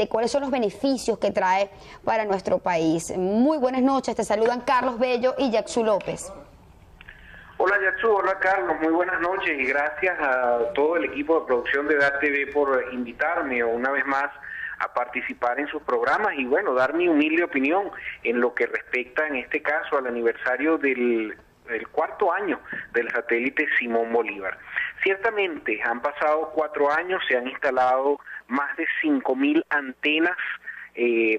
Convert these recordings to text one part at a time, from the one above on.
satélite, cuáles son los beneficios que trae para nuestro país. Muy buenas noches, te saludan Carlos Bello y Yaxu López. Hola Yaxu, hola Carlos, muy buenas noches y gracias a todo el equipo de producción de DAT TV por invitarme una vez más a participar en sus programas y bueno, dar mi humilde opinión en lo que respecta en este caso al aniversario del cuarto año del satélite Simón Bolívar. Ciertamente han pasado 4 años, se han instalado más de 5.000 antenas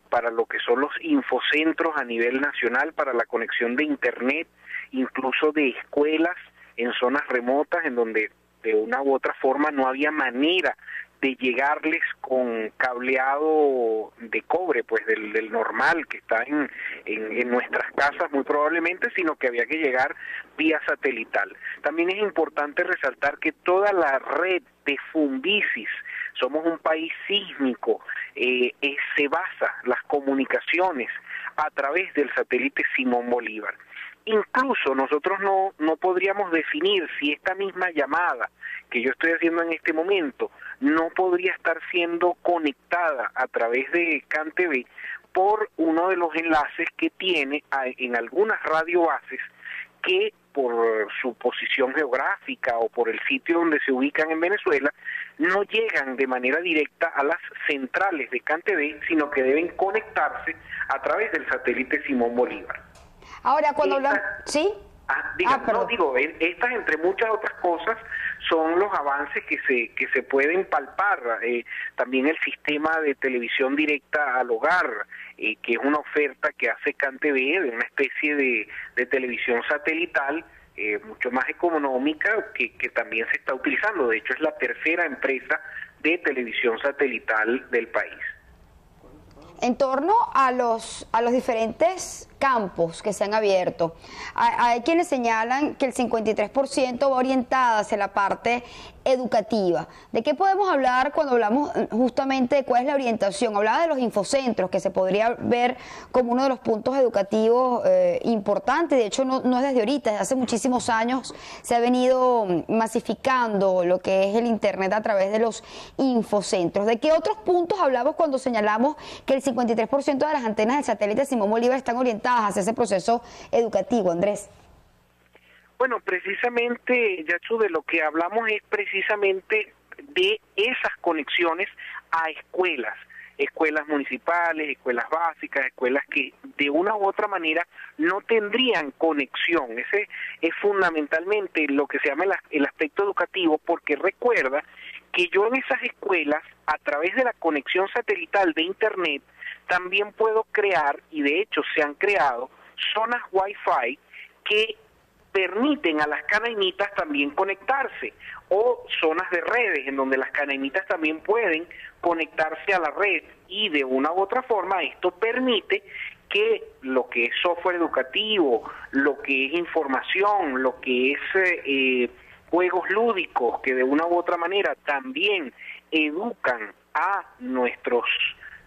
para lo que son los infocentros a nivel nacional, para la conexión de internet, incluso de escuelas en zonas remotas en donde de una u otra forma no había manera de llegarles con cableado de cobre, pues del normal que está en nuestras casas muy probablemente, sino que había que llegar vía satelital. También es importante resaltar que toda la red de Funvisis, somos un país sísmico, se basa las comunicaciones a través del satélite Simón Bolívar. Incluso nosotros no podríamos definir si esta misma llamada que yo estoy haciendo en este momento no podría estar siendo conectada a través de CanTV por uno de los enlaces que tiene en algunas radiobases que por su posición geográfica o por el sitio donde se ubican en Venezuela, no llegan de manera directa a las centrales de CanTV, sino que deben conectarse a través del satélite Simón Bolívar. Ahora, cuando hablamos... ¿Sí? Estas entre muchas otras cosas son los avances que se pueden palpar. También el sistema de televisión directa al hogar, que es una oferta que hace CanTV de una especie de televisión satelital, mucho más económica, que también se está utilizando. De hecho, es la tercera empresa de televisión satelital del país. En torno a los diferentes campos que se han abierto, hay quienes señalan que el 53% va orientada hacia la parte educativa. ¿De qué podemos hablar cuando hablamos justamente de cuál es la orientación? Hablaba de los infocentros, que se podría ver como uno de los puntos educativos importantes. De hecho, no es desde ahorita, desde hace muchísimos años se ha venido masificando lo que es el Internet a través de los infocentros. ¿De qué otros puntos hablamos cuando señalamos que el 53% de las antenas del satélite Simón Bolívar están orientadas hacia ese proceso educativo, Andrés? Bueno, precisamente, Yaxu, de lo que hablamos es precisamente de esas conexiones a escuelas municipales, escuelas básicas, escuelas que de una u otra manera no tendrían conexión. Ese es fundamentalmente lo que se llama el aspecto educativo, porque recuerda que yo en esas escuelas, a través de la conexión satelital de Internet, también puedo crear, y de hecho se han creado, zonas Wi-Fi que permiten a las canaimitas también conectarse, o zonas de redes en donde las canaimitas también pueden conectarse a la red, y de una u otra forma esto permite que lo que es software educativo, lo que es información, lo que es juegos lúdicos que de una u otra manera también educan a nuestros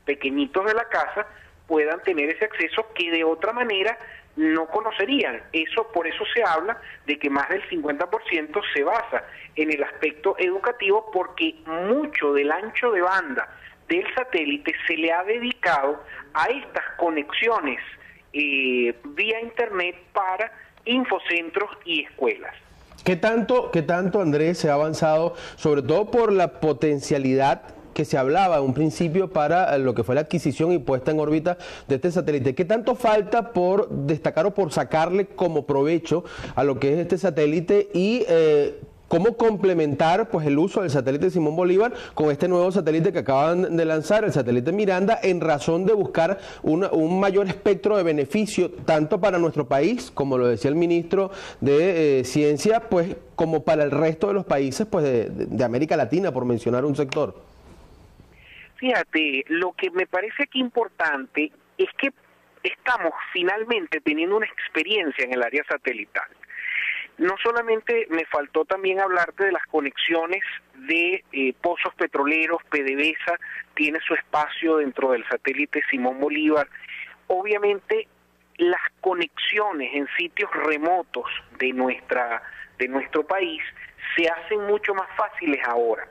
pequeñitos de la casa, puedan tener ese acceso que de otra manera no conocerían. Por eso se habla de que más del 50% se basa en el aspecto educativo, porque mucho del ancho de banda del satélite se le ha dedicado a estas conexiones vía internet para infocentros y escuelas. ¿Qué tanto, Andrés, se ha avanzado, sobre todo por la potencialidad que se hablaba en un principio para lo que fue la adquisición y puesta en órbita de este satélite? ¿Qué tanto falta por destacar o por sacarle como provecho a lo que es este satélite y cómo complementar pues el uso del satélite Simón Bolívar con este nuevo satélite que acaban de lanzar, el satélite Miranda, en razón de buscar un mayor espectro de beneficio tanto para nuestro país, como lo decía el ministro de Ciencia, pues como para el resto de los países pues de América Latina, por mencionar un sector? Fíjate, lo que me parece aquí importante es que estamos finalmente teniendo una experiencia en el área satelital. No solamente me faltó también hablarte de las conexiones de pozos petroleros. PDVSA tiene su espacio dentro del satélite Simón Bolívar. Obviamente las conexiones en sitios remotos de nuestro país se hacen mucho más fáciles ahora.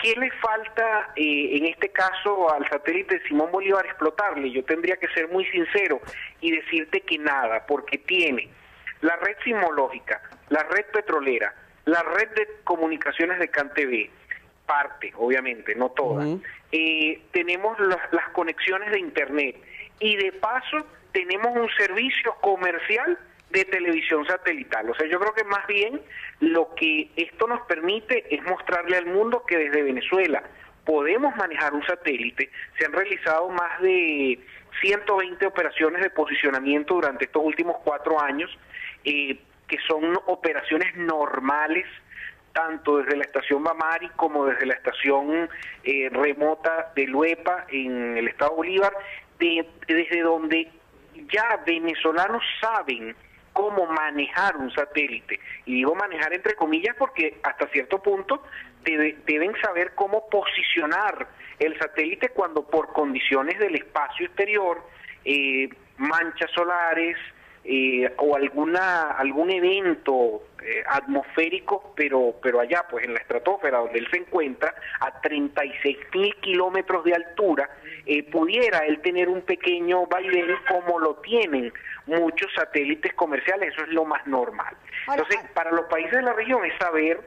¿Qué le falta en este caso al satélite Simón Bolívar explotarle? Yo tendría que ser muy sincero y decirte que nada, porque tiene la red sismológica, la red petrolera, la red de comunicaciones de CanTV, parte, obviamente, no toda. Tenemos las conexiones de internet y de paso tenemos un servicio comercial de televisión satelital. O sea, yo creo que más bien lo que esto nos permite es mostrarle al mundo que desde Venezuela podemos manejar un satélite. Se han realizado más de 120 operaciones de posicionamiento durante estos últimos 4 años, que son operaciones normales, tanto desde la estación Bamari como desde la estación remota de Luepa en el estado Bolívar, desde donde ya venezolanos saben cómo manejar un satélite. Y digo manejar entre comillas porque hasta cierto punto deben saber cómo posicionar el satélite cuando por condiciones del espacio exterior, manchas solares o algún evento atmosférico, pero allá pues en la estratosfera donde él se encuentra a 36.000 kilómetros de altura, pudiera él tener un pequeño vaivén como lo tienen muchos satélites comerciales. Eso es lo más normal. Entonces, para los países de la región es saber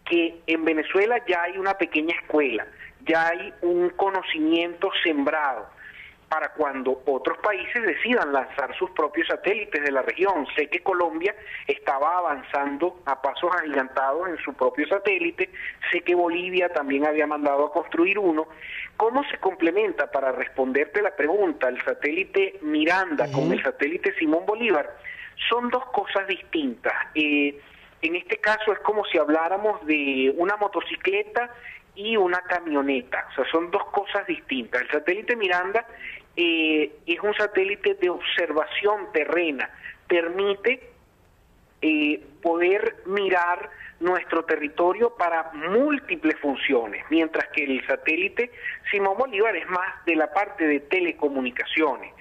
que en Venezuela ya hay una pequeña escuela, ya hay un conocimiento sembrado para cuando otros países decidan lanzar sus propios satélites de la región. Sé que Colombia estaba avanzando a pasos agigantados en su propio satélite, sé que Bolivia también había mandado a construir uno. ¿Cómo se complementa, para responderte la pregunta, el satélite Miranda con el satélite Simón Bolívar? Son dos cosas distintas. En este caso es como si habláramos de una motocicleta y una camioneta, o sea, son dos cosas distintas. El satélite Miranda es un satélite de observación terrena, permite poder mirar nuestro territorio para múltiples funciones, mientras que el satélite Simón Bolívar es más de la parte de telecomunicaciones.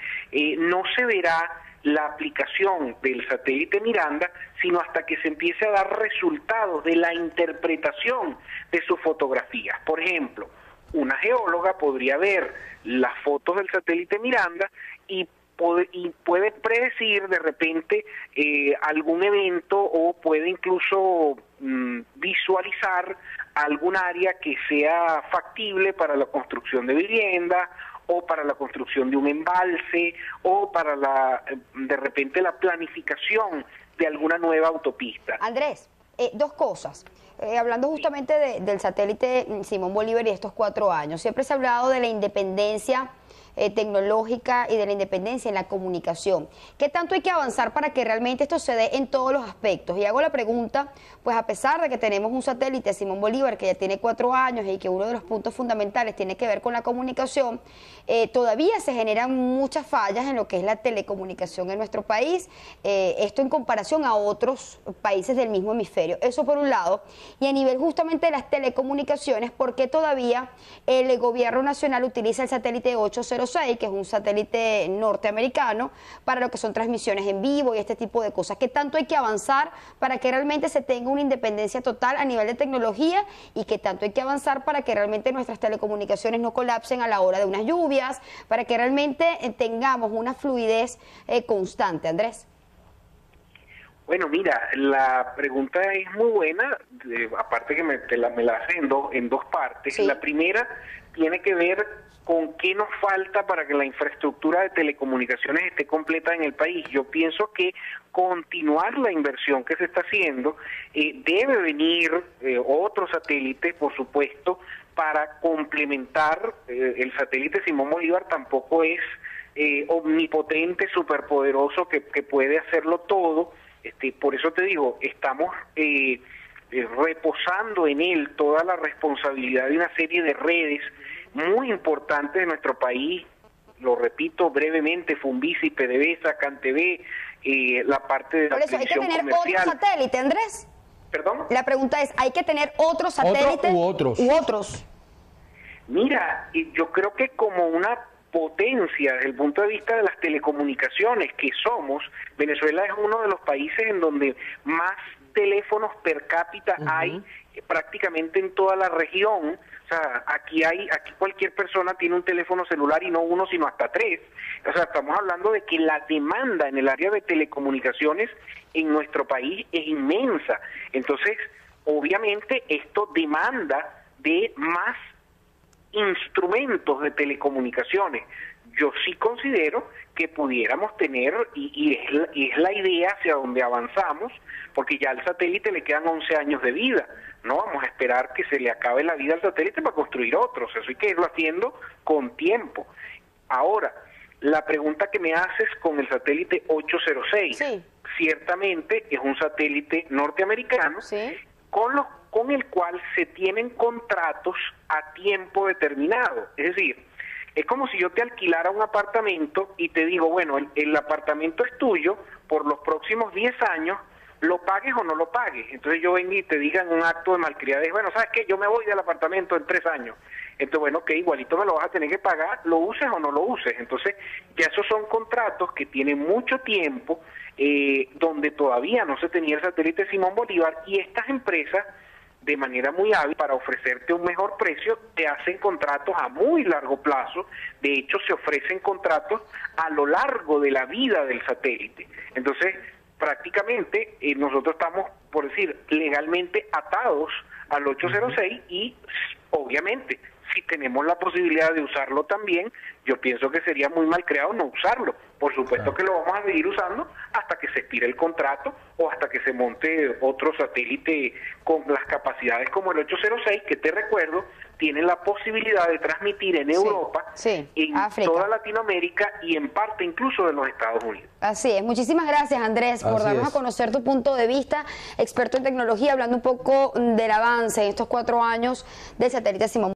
No se verá la aplicación del satélite Miranda, sino hasta que se empiece a dar resultados de la interpretación de sus fotografías. Por ejemplo, una geóloga podría ver las fotos del satélite Miranda y puede predecir de repente algún evento, o puede incluso visualizar algún área que sea factible para la construcción de vivienda, o para la construcción de un embalse, o para de repente la planificación de alguna nueva autopista. Andrés, dos cosas. Hablando justamente del satélite Simón Bolívar y estos 4 años, siempre se ha hablado de la independencia tecnológica y de la independencia en la comunicación. ¿Qué tanto hay que avanzar para que realmente esto se dé en todos los aspectos? Y hago la pregunta, pues a pesar de que tenemos un satélite Simón Bolívar que ya tiene 4 años y que uno de los puntos fundamentales tiene que ver con la comunicación, todavía se generan muchas fallas en lo que es la telecomunicación en nuestro país, esto en comparación a otros países del mismo hemisferio. Eso por un lado. Y a nivel justamente de las telecomunicaciones, ¿por qué todavía el gobierno nacional utiliza el satélite 806, que es un satélite norteamericano, para lo que son transmisiones en vivo y este tipo de cosas? ¿Qué tanto hay que avanzar para que realmente se tenga una independencia total a nivel de tecnología, y qué tanto hay que avanzar para que realmente nuestras telecomunicaciones no colapsen a la hora de unas lluvias, para que realmente tengamos una fluidez constante? Andrés. Bueno, mira, la pregunta es muy buena, aparte que me la haces en dos partes. Sí. La primera tiene que ver con qué nos falta para que la infraestructura de telecomunicaciones esté completa en el país. Yo pienso que continuar la inversión que se está haciendo, debe venir otro satélite, por supuesto, para complementar. El satélite Simón Bolívar tampoco es omnipotente, superpoderoso, que puede hacerlo todo. Por eso te digo, estamos reposando en él toda la responsabilidad de una serie de redes muy importantes de nuestro país. Lo repito brevemente: Funvisi, PDVSA, CanTV, la parte de la televisión comercial. ¿Hay que tener otro satélite, Andrés? ¿Perdón? La pregunta es, ¿hay que tener otro satélite? ¿Otro u otros? Mira, yo creo que como una potencia desde el punto de vista de las telecomunicaciones que somos, Venezuela es uno de los países en donde más teléfonos per cápita hay prácticamente en toda la región. O sea, aquí cualquier persona tiene un teléfono celular y no uno, sino hasta 3. O sea, estamos hablando de que la demanda en el área de telecomunicaciones en nuestro país es inmensa. Entonces, obviamente, esto demanda de más instrumentos de telecomunicaciones. Yo sí considero que pudiéramos tener, y es la idea hacia donde avanzamos, porque ya al satélite le quedan 11 años de vida. No vamos a esperar que se le acabe la vida al satélite para construir otros. Eso hay que irlo haciendo con tiempo. Ahora, la pregunta que me haces con el satélite 806, sí, ciertamente es un satélite norteamericano, sí, con el cual se tienen contratos a tiempo determinado. Es decir, es como si yo te alquilara un apartamento y te digo, bueno, el apartamento es tuyo por los próximos 10 años, lo pagues o no lo pagues. Entonces yo vengo y te diga en un acto de malcriadez, bueno, ¿sabes qué? Yo me voy del apartamento en 3 años. Entonces, bueno, que igualito me lo vas a tener que pagar, lo uses o no lo uses. Entonces, ya esos son contratos que tienen mucho tiempo, donde todavía no se tenía el satélite Simón Bolívar, y estas empresas, de manera muy hábil, para ofrecerte un mejor precio, te hacen contratos a muy largo plazo. De hecho, se ofrecen contratos a lo largo de la vida del satélite. Entonces, prácticamente nosotros estamos, por decir, legalmente atados al 806 y obviamente si tenemos la posibilidad de usarlo también, yo pienso que sería muy mal creado no usarlo. Por supuesto que lo vamos a seguir usando hasta que se expire el contrato o hasta que se monte otro satélite con las capacidades como el 806, que te recuerdo, tiene la posibilidad de transmitir en Europa, en África, toda Latinoamérica y en parte incluso de los Estados Unidos. Así es. Muchísimas gracias, Andrés, por darnos a conocer tu punto de vista, experto en tecnología, hablando un poco del avance en estos 4 años del satélite Simón.